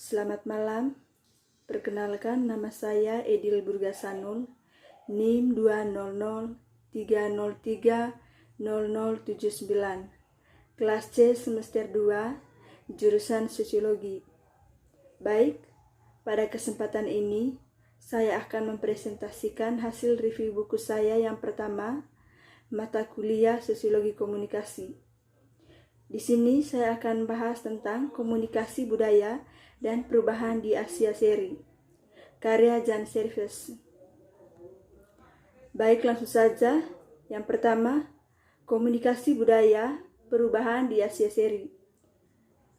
Selamat malam, perkenalkan nama saya Edil Burgasanul, NIM 20030300079, kelas C semester 2, jurusan Sosiologi. Baik, pada kesempatan ini saya akan mempresentasikan hasil review buku saya yang pertama, mata kuliah Sosiologi Komunikasi. Di sini saya akan bahas tentang komunikasi budaya dan perubahan di Asia Seri, karya Jan Serves. Baik, langsung saja. Yang pertama, komunikasi budaya perubahan di Asia Seri.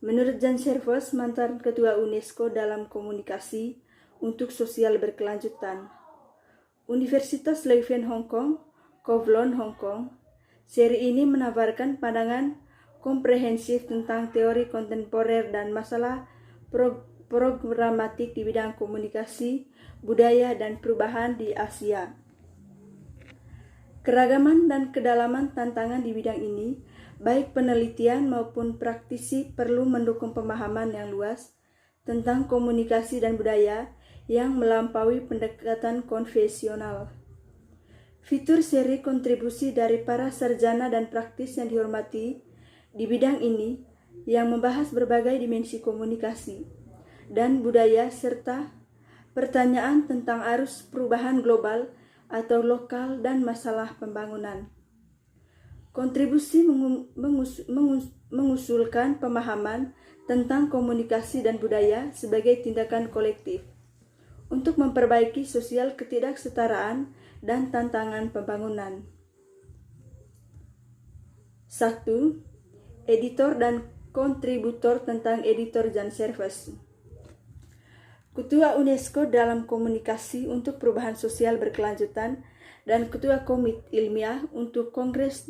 Menurut Jan Serves, mantan ketua UNESCO dalam komunikasi untuk sosial berkelanjutan, Universitas Leuven Hong Kong, Kowloon Hong Kong, seri ini menawarkan pandangan komprehensif tentang teori kontemporer dan masalah programatik di bidang komunikasi, budaya, dan perubahan di Asia. Keragaman dan kedalaman tantangan di bidang ini, baik penelitian maupun praktisi, perlu mendukung pemahaman yang luas tentang komunikasi dan budaya yang melampaui pendekatan konvensional. Fitur seri kontribusi dari para sarjana dan praktis yang dihormati di bidang ini yang membahas berbagai dimensi komunikasi dan budaya serta pertanyaan tentang arus perubahan global atau lokal dan masalah pembangunan. Kontribusi mengusulkan pemahaman tentang komunikasi dan budaya sebagai tindakan kolektif untuk memperbaiki sosial ketidaksetaraan dan tantangan pembangunan. 1. Editor dan kontributor tentang editor Jan Serves. Ketua UNESCO dalam komunikasi untuk perubahan sosial berkelanjutan dan Ketua Komite Ilmiah untuk Kongres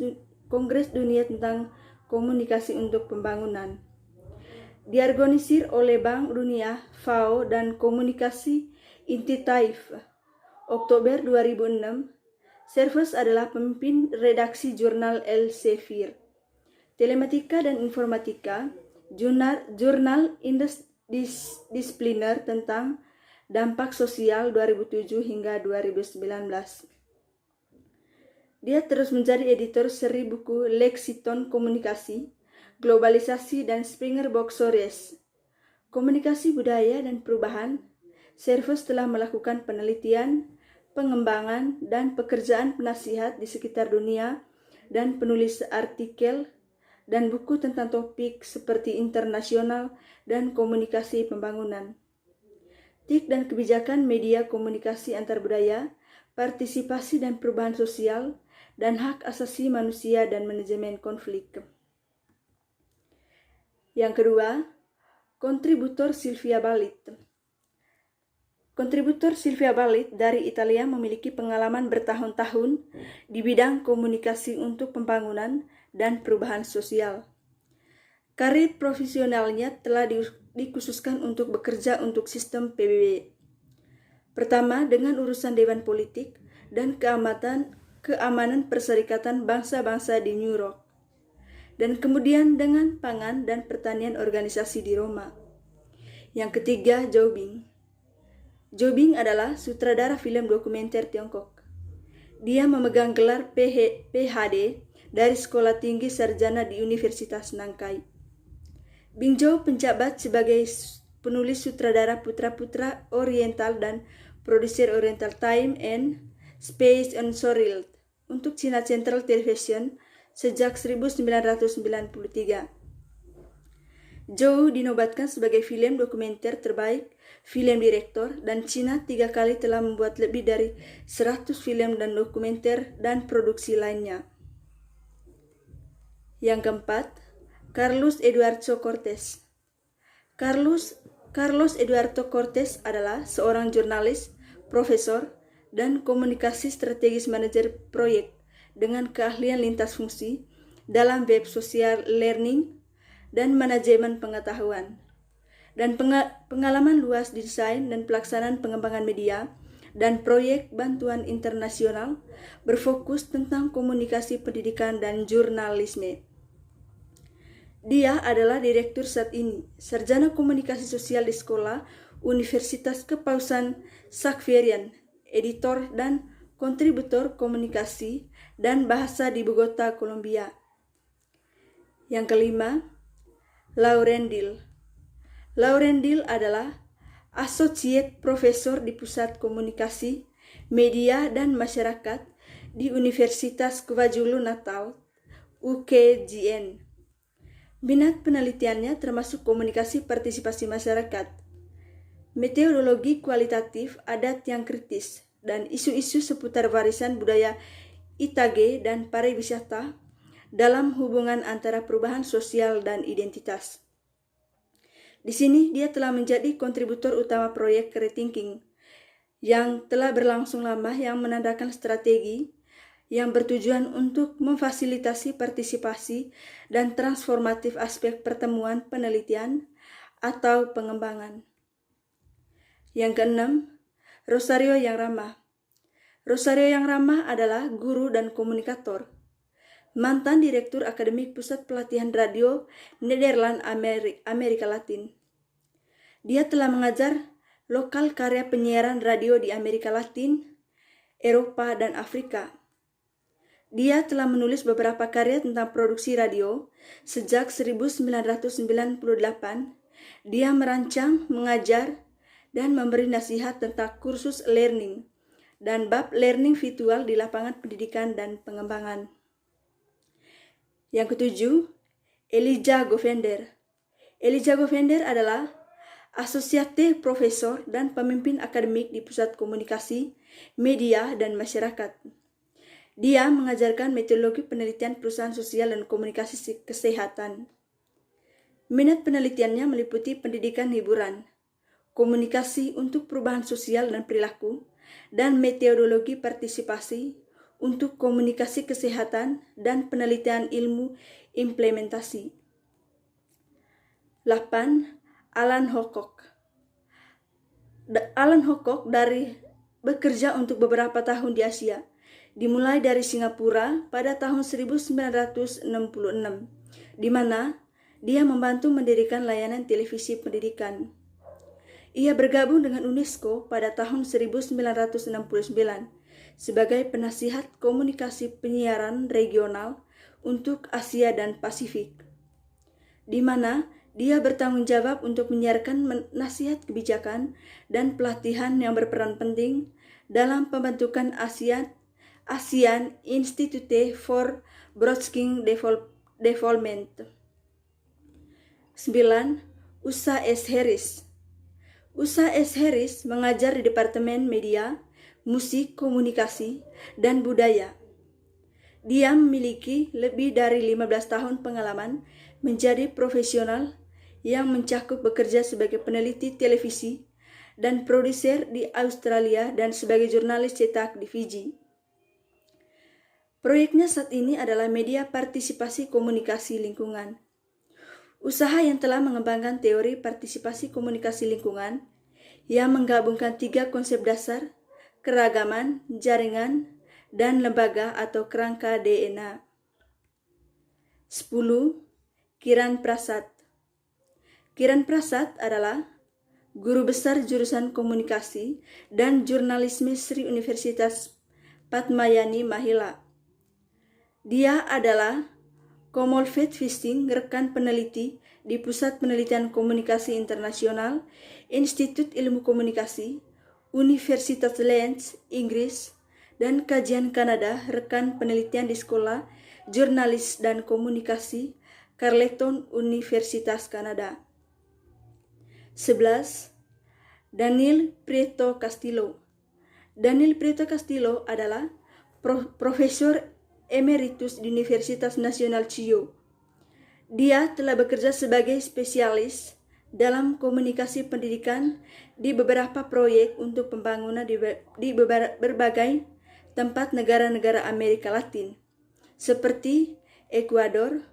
Dunia tentang Komunikasi untuk Pembangunan. Diorganisir oleh Bank Dunia, FAO, dan Komunikasi Inti Taif. Oktober 2006, Serves adalah pemimpin redaksi jurnal Elsevier, Telematika dan Informatika, jurnal interdisipliner tentang dampak sosial 2007 hingga 2019. Dia terus menjadi editor seri buku Leksikon Komunikasi, Globalisasi, dan Springer Boxores, Komunikasi Budaya dan Perubahan. Serves telah melakukan penelitian, pengembangan, dan pekerjaan penasihat di sekitar dunia dan penulis artikel dan buku tentang topik seperti internasional dan komunikasi pembangunan, TIK dan kebijakan media komunikasi antar budaya, partisipasi dan perubahan sosial, dan hak asasi manusia dan manajemen konflik. Yang kedua, kontributor Silvia Balit. Kontributor Silvia Balit dari Italia memiliki pengalaman bertahun-tahun di bidang komunikasi untuk pembangunan dan perubahan sosial. Karir profesionalnya telah dikhususkan untuk bekerja untuk sistem PBB. Pertama, dengan urusan Dewan Politik dan keamanan Perserikatan Bangsa-Bangsa di New York, dan kemudian dengan pangan dan pertanian organisasi di Roma. Yang ketiga, Zhou Bing. Zhou Bing adalah sutradara film dokumenter Tiongkok. Dia memegang gelar PhD dari Sekolah Tinggi Sarjana di Universitas Nankai. Bing Zhou penjabat sebagai penulis sutradara Putra-Putra Oriental dan produser Oriental Time and Space and Sorrel untuk China Central Television sejak 1993. Zhou dinobatkan sebagai film dokumenter terbaik film direktor, dan China 3 kali telah membuat lebih dari 100 film dan dokumenter dan produksi lainnya. Yang keempat, Carlos Eduardo Cortés. Carlos Eduardo Cortés adalah seorang jurnalis, profesor, dan komunikasi strategis manajer proyek dengan keahlian lintas fungsi dalam web social learning dan manajemen pengetahuan, dan pengalaman luas di desain dan pelaksanaan pengembangan media dan proyek bantuan internasional berfokus tentang komunikasi pendidikan dan jurnalisme. Dia adalah direktur saat ini, sarjana komunikasi sosial di sekolah Universitas Kepausan Xaverian, editor dan kontributor komunikasi dan bahasa di Bogota, Kolombia. Yang kelima, Lauren Dill. Lauren Dill adalah Associate Professor di Pusat Komunikasi, Media dan Masyarakat di Universitas KwaZulu-Natal, UKJN. Minat penelitiannya termasuk komunikasi partisipasi masyarakat, metodologi kualitatif adat yang kritis, dan isu-isu seputar warisan budaya Itage dan pariwisata dalam hubungan antara perubahan sosial dan identitas. Di sini dia telah menjadi kontributor utama proyek Rethinking yang telah berlangsung lama yang menandakan strategi yang bertujuan untuk memfasilitasi partisipasi dan transformatif aspek pertemuan penelitian atau pengembangan. Yang keenam, Rosario yang ramah. Rosario yang ramah adalah guru dan komunikator, mantan Direktur Akademik Pusat Pelatihan Radio Nederland Amerika Latin. Dia telah mengajar lokal karya penyiaran radio di Amerika Latin, Eropa, dan Afrika. Dia telah menulis beberapa karya tentang produksi radio sejak 1998. Dia merancang, mengajar, dan memberi nasihat tentang kursus learning dan bab learning virtual di lapangan pendidikan dan pengembangan. Yang ketujuh, Elijah Govender. Elijah Govender adalah Associate Profesor dan pemimpin akademik di Pusat Komunikasi, Media, dan Masyarakat. Dia mengajarkan metodologi penelitian perusahaan sosial dan komunikasi kesehatan. Minat penelitiannya meliputi pendidikan hiburan, komunikasi untuk perubahan sosial dan perilaku, dan metodologi partisipasi untuk komunikasi kesehatan dan penelitian ilmu implementasi. 8. Alan Hokok. Alan Hokok bekerja untuk beberapa tahun di Asia, dimulai dari Singapura pada tahun 1966, di mana dia membantu mendirikan layanan televisi pendidikan. Ia bergabung dengan UNESCO pada tahun 1969 sebagai penasihat komunikasi penyiaran regional untuk Asia dan Pasifik, di mana dia bertanggung jawab untuk menyiarkan nasihat kebijakan dan pelatihan yang berperan penting dalam pembentukan ASEAN Institute for Broadcasting Development. 9. Usa S. Harris. Usa S. Harris mengajar di Departemen Media, Musik, Komunikasi, dan Budaya. Dia memiliki lebih dari 15 tahun pengalaman menjadi profesional yang mencakup bekerja sebagai peneliti televisi dan produser di Australia dan sebagai jurnalis cetak di Fiji. Proyeknya saat ini adalah media partisipasi komunikasi lingkungan. Usaha yang telah mengembangkan teori partisipasi komunikasi lingkungan yang menggabungkan 3 konsep dasar, keragaman, jaringan, dan lembaga atau kerangka DNA. 10. Kiran Prasad. Kiran Prasad adalah guru besar jurusan komunikasi dan jurnalisme Sri Universitas Padmayani Mahila. Dia adalah Commonwealth Visiting rekan peneliti di Pusat Penelitian Komunikasi Internasional, Institut Ilmu Komunikasi, Universitas Leeds, Inggris, dan Kajian Kanada rekan penelitian di Sekolah Jurnalis dan Komunikasi, Carleton Universitas Kanada. 11. Daniel Prieto Castillo. Daniel Prieto Castillo adalah Profesor Emeritus di Universitas Nasional Chiyo. Dia telah bekerja sebagai spesialis dalam komunikasi pendidikan di beberapa proyek untuk pembangunan di berbagai tempat negara-negara Amerika Latin, seperti Ekuador,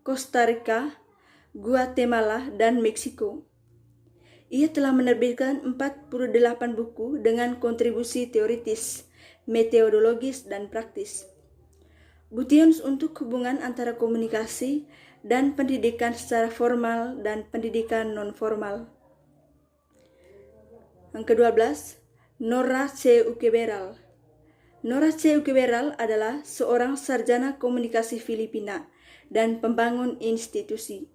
Costa Rica, Guatemala, dan Meksiko. Ia telah menerbitkan 48 buku dengan kontribusi teoritis, metodologis, dan praktis. Butian untuk hubungan antara komunikasi dan pendidikan secara formal dan pendidikan non-formal. Yang ke-12, Nora C. Ukeberal. Nora C. Ukeberal adalah seorang sarjana komunikasi Filipina dan pembangun institusi.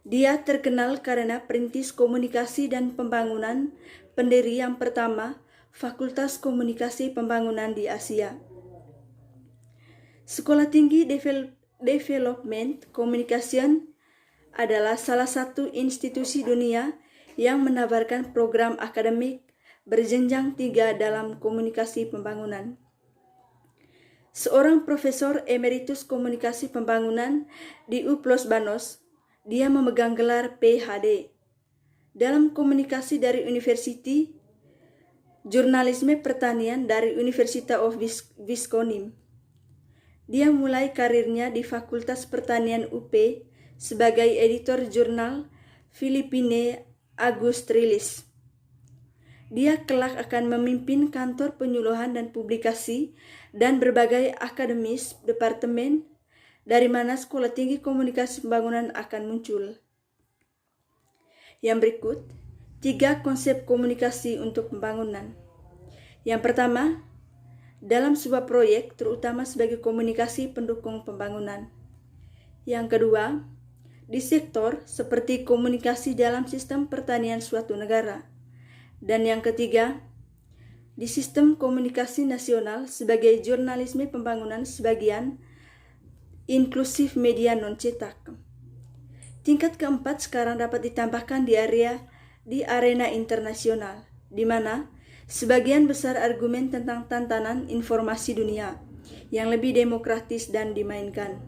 Dia terkenal karena perintis komunikasi dan pembangunan, pendiri yang pertama Fakultas Komunikasi Pembangunan di Asia. Sekolah Tinggi Development Communication adalah salah satu institusi dunia yang menawarkan program akademik berjenjang 3 dalam komunikasi pembangunan. Seorang profesor emeritus komunikasi pembangunan di U Plus Banos, dia memegang gelar PhD dalam komunikasi dari University Jurnalisme Pertanian dari University of Wisconsin. Dia mulai karirnya di Fakultas Pertanian UP sebagai editor jurnal Filipine Agustrilis. Dia kelak akan memimpin kantor penyuluhan dan publikasi dan berbagai akademis departemen dari mana Sekolah Tinggi Komunikasi Pembangunan akan muncul. Yang berikut, 3 konsep komunikasi untuk pembangunan. Yang pertama, dalam sebuah proyek terutama sebagai komunikasi pendukung pembangunan. Yang kedua, di sektor seperti komunikasi dalam sistem pertanian suatu negara. Dan yang ketiga, di sistem komunikasi nasional sebagai jurnalisme pembangunan sebagian inklusif media non-cetak. Tingkat keempat sekarang dapat ditambahkan di arena internasional, di mana sebagian besar argumen tentang tantangan informasi dunia yang lebih demokratis dan dimainkan.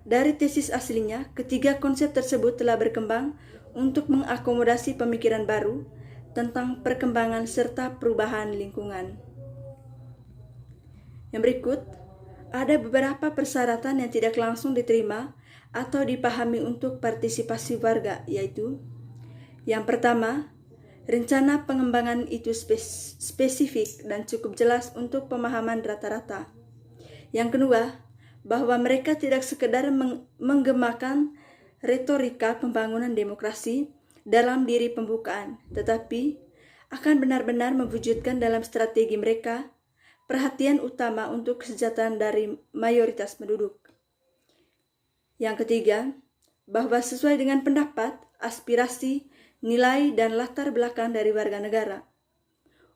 Dari tesis aslinya, ketiga konsep tersebut telah berkembang untuk mengakomodasi pemikiran baru tentang perkembangan serta perubahan lingkungan. Yang berikut, ada beberapa persyaratan yang tidak langsung diterima atau dipahami untuk partisipasi warga, yaitu yang pertama, rencana pengembangan itu spesifik dan cukup jelas untuk pemahaman rata-rata. Yang kedua, bahwa mereka tidak sekedar menggemakan retorika pembangunan demokrasi dalam diri pembukaan, tetapi akan benar-benar mewujudkan dalam strategi mereka perhatian utama untuk kesejahteraan dari mayoritas penduduk. Yang ketiga, bahwa sesuai dengan pendapat, aspirasi, nilai, dan latar belakang dari warga negara.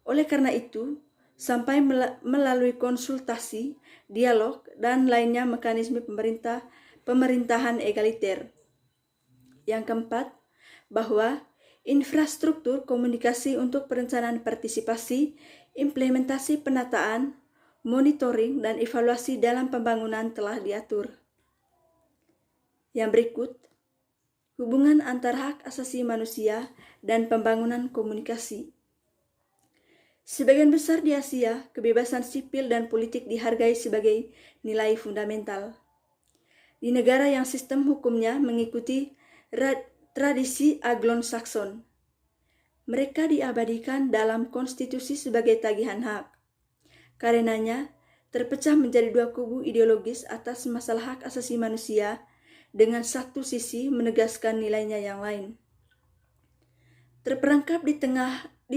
Oleh karena itu, sampai melalui konsultasi, dialog, dan lainnya mekanisme pemerintahan egaliter. Yang keempat, bahwa infrastruktur komunikasi untuk perencanaan partisipasi, implementasi penataan, monitoring, dan evaluasi dalam pembangunan telah diatur. Yang berikut, hubungan antara hak asasi manusia dan pembangunan komunikasi. Sebagian besar di Asia, kebebasan sipil dan politik dihargai sebagai nilai fundamental. Di negara yang sistem hukumnya mengikuti tradisi Anglo-Saxon, mereka diabadikan dalam konstitusi sebagai tagihan hak. Karenanya, terpecah menjadi 2 kubu ideologis atas masalah hak asasi manusia, dengan satu sisi menegaskan nilainya yang lain. Terperangkap di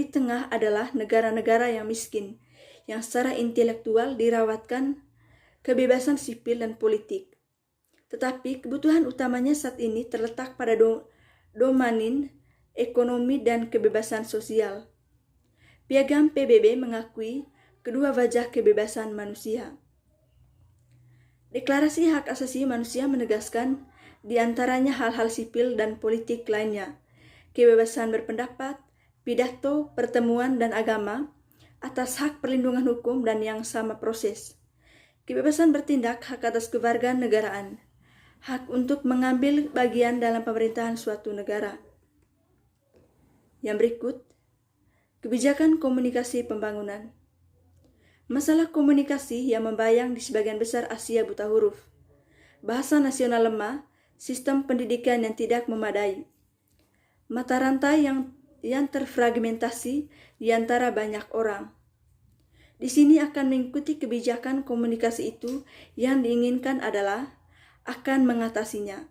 tengah adalah negara-negara yang miskin, yang secara intelektual dirawatkan kebebasan sipil dan politik. Tetapi kebutuhan utamanya saat ini terletak pada domain ekonomi dan kebebasan sosial. Piagam PBB mengakui kedua wajah kebebasan manusia. Deklarasi hak asasi manusia menegaskan di antaranya hal-hal sipil dan politik lainnya, kebebasan berpendapat, pidato, pertemuan, dan agama, atas hak perlindungan hukum dan yang sama proses. Kebebasan bertindak, hak atas kewarganegaraan, hak untuk mengambil bagian dalam pemerintahan suatu negara. Yang berikut, kebijakan komunikasi pembangunan. Masalah komunikasi yang membayang di sebagian besar Asia buta huruf, bahasa nasional lemah, sistem pendidikan yang tidak memadai, mata rantai yang terfragmentasi di antara banyak orang. Di sini akan mengikuti kebijakan komunikasi itu yang diinginkan adalah akan mengatasinya,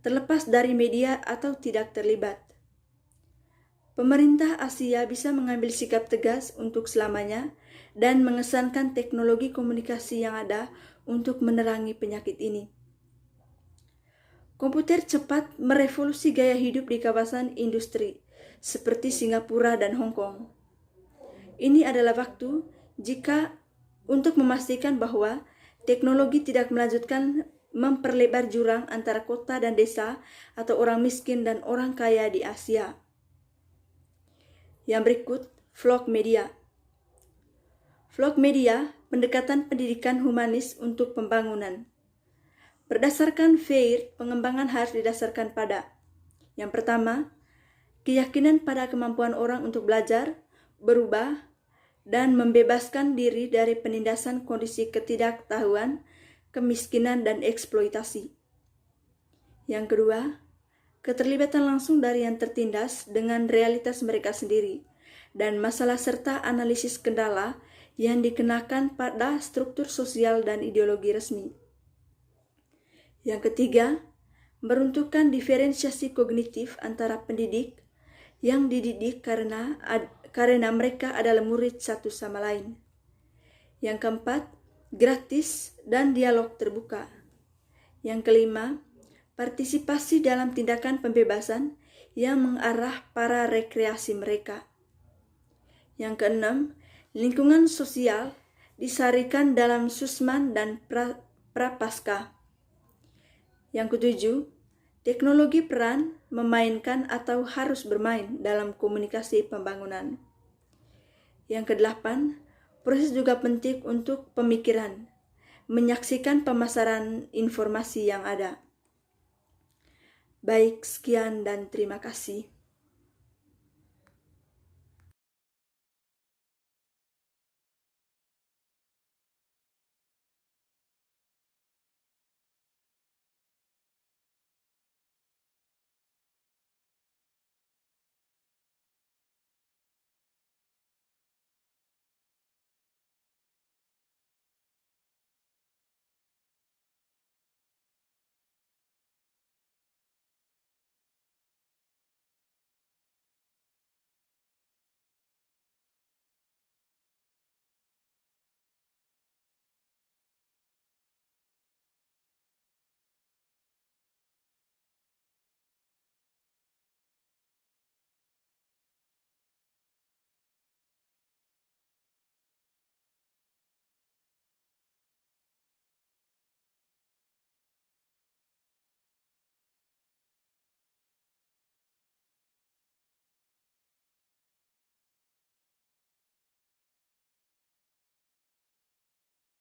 terlepas dari media atau tidak terlibat. Pemerintah Asia bisa mengambil sikap tegas untuk selamanya dan mengesankan teknologi komunikasi yang ada untuk menerangi penyakit ini. Komputer cepat merevolusi gaya hidup di kawasan industri, seperti Singapura dan Hong Kong. Ini adalah waktu jika untuk memastikan bahwa teknologi tidak melanjutkan memperlebar jurang antara kota dan desa atau orang miskin dan orang kaya di Asia. Yang berikut, vlog media. Vlog media, pendekatan pendidikan humanis untuk pembangunan. Berdasarkan FAIR, pengembangan harus didasarkan pada: yang pertama, keyakinan pada kemampuan orang untuk belajar, berubah, dan membebaskan diri dari penindasan kondisi ketidaktahuan, kemiskinan, dan eksploitasi. Yang kedua, keterlibatan langsung dari yang tertindas dengan realitas mereka sendiri, dan masalah serta analisis kendala yang dikenakan pada struktur sosial dan ideologi resmi. Yang ketiga, meruntuhkan diferensiasi kognitif antara pendidik yang dididik karena mereka adalah murid satu sama lain. Yang keempat, gratis dan dialog terbuka. Yang kelima, partisipasi dalam tindakan pembebasan yang mengarah para rekreasi mereka. Yang keenam, lingkungan sosial disarikan dalam Susman dan Prapaskah. Yang ketujuh, teknologi peran memainkan atau harus bermain dalam komunikasi pembangunan. Yang kedelapan, proses juga penting untuk pemikiran, menyaksikan pemasaran informasi yang ada. Baik, sekian dan terima kasih.